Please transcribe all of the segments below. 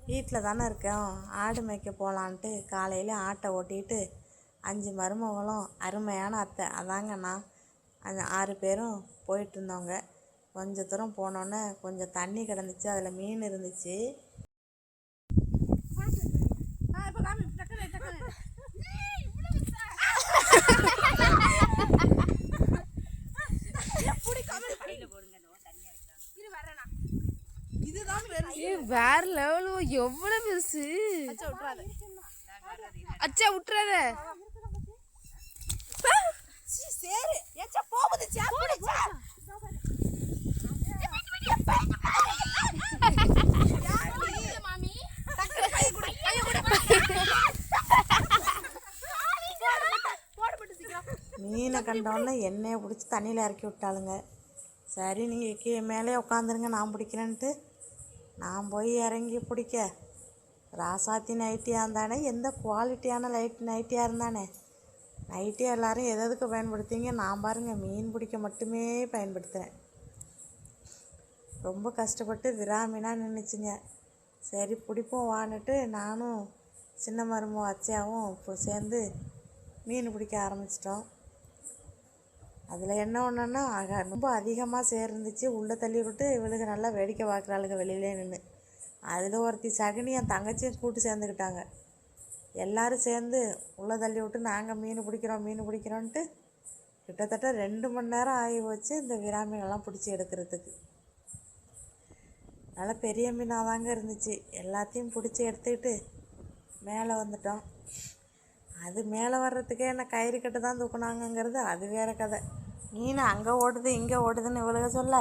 வீட்டில் தானே இருக்கோம், ஆடு மேய்க்க போகலான்ட்டு காலையில் ஆட்டை ஓட்டிகிட்டு 5 மருமகளும் அருமையான அத்தை அதாங்க நான் அந்த 6 பேரும் போயிட்டு இருந்தோங்க. கொஞ்சம் தூரம் போனோன்னே கொஞ்சம் தண்ணி கிடந்துச்சு, அதில் மீன் இருந்துச்சு. வேற லெவல், எவ்வளவு பெருசு. அச்சா விட்டுறாத. மீனை கண்டோன்னே எண்ணெயை பிடிச்சி தண்ணியில் இறக்கி விட்டாளுங்க. சரி நீங்கள் மேலே உட்காந்துருங்க நான் பிடிக்கிறேன்ட்டு நான் போய் இறங்கி பிடிக்க, ராசாத்தி நைட்டியாக இருந்தானே, எந்த குவாலிட்டியான நைட்டியாக இருந்தானே. நைட்டியாக எல்லோரும் எதுக்கு பயன்படுத்திங்க, நான் பாருங்கள் மீன் பிடிக்க மட்டுமே பயன்படுத்துகிறேன். ரொம்ப கஷ்டப்பட்டு விராமீனாக நின்றுச்சுங்க. சரி பிடிப்போம் வான்னுட்டு நானும் சின்ன மருமோ அச்சியாவும் இப்போ சேர்ந்து மீன் பிடிக்க ஆரம்பிச்சிட்டோம். அதில் என்ன ஒன்றுன்னா ரொம்ப அதிகமாக சேர்ந்துச்சு. உள்ளே தள்ளி விட்டு இவளுக்கு நல்லா வேடிக்கை பார்க்குறாளுங்க வெளியிலே நின்று. அதில் ஒருத்தி சகுனி என் தங்கச்சியும் கூட்டு சேர்ந்துக்கிட்டாங்க. எல்லோரும் சேர்ந்து உள்ளே தள்ளி விட்டு நாங்கள் மீன் பிடிக்கிறோன்ட்டு கிட்டத்தட்ட 2 மணி நேரம் ஆகி போச்சு இந்த விராமீனெல்லாம் பிடிச்சி எடுக்கிறதுக்கு. நல்லா பெரிய மீனாக தாங்க இருந்துச்சு. எல்லாத்தையும் பிடிச்சி எடுத்துக்கிட்டு மேலே வந்துட்டோம். அது மேலே வர்றதுக்கே என்ன கயிறு கட்டு தான் தூக்குனாங்கங்கிறது அது வேறு கதை. மீன் அங்கே ஓடுது இங்கே ஓடுதுன்னு இவளுக சொல்ல,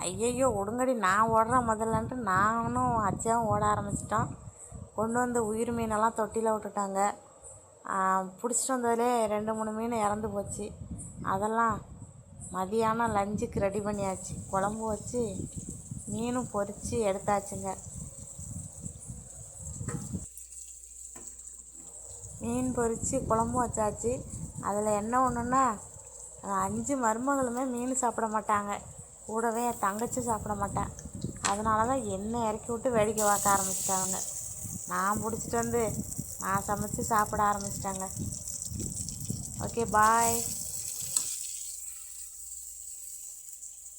ஐயையோ ஒடுங்கடி நான் ஓடுறேன் முதல்லன்ட்டு நானும் அச்சாவும் ஓட ஆரம்பிச்சிட்டோம். கொண்டு வந்து உயிர் மீனெல்லாம் தொட்டியில் விட்டுட்டாங்க. பிடிச்சிட்டு வந்ததுலே 2-3 மீன் இறந்து போச்சு. அதெல்லாம் மதியானம் லஞ்சுக்கு ரெடி பண்ணியாச்சு. குழம்பு வச்சு மீனும் பொரித்து எடுத்தாச்சுங்க. மீன் பொரித்து குழம்பு வச்சாச்சு. அதில் என்ன ஒன்றுன்னா 5 மருமகளுமே மீன் சாப்பிட மாட்டாங்க, கூடவே என் தங்கச்சி சாப்பிட மாட்டேன். அதனால தான் என்னை இறக்கி விட்டு வேடிக்கை பார்க்க ஆரம்பிச்சிட்டாங்க. நான் பிடிச்சிட்டு வந்து நான் சமைச்சு சாப்பிட ஆரம்பிச்சிட்டேங்க. Okay bye.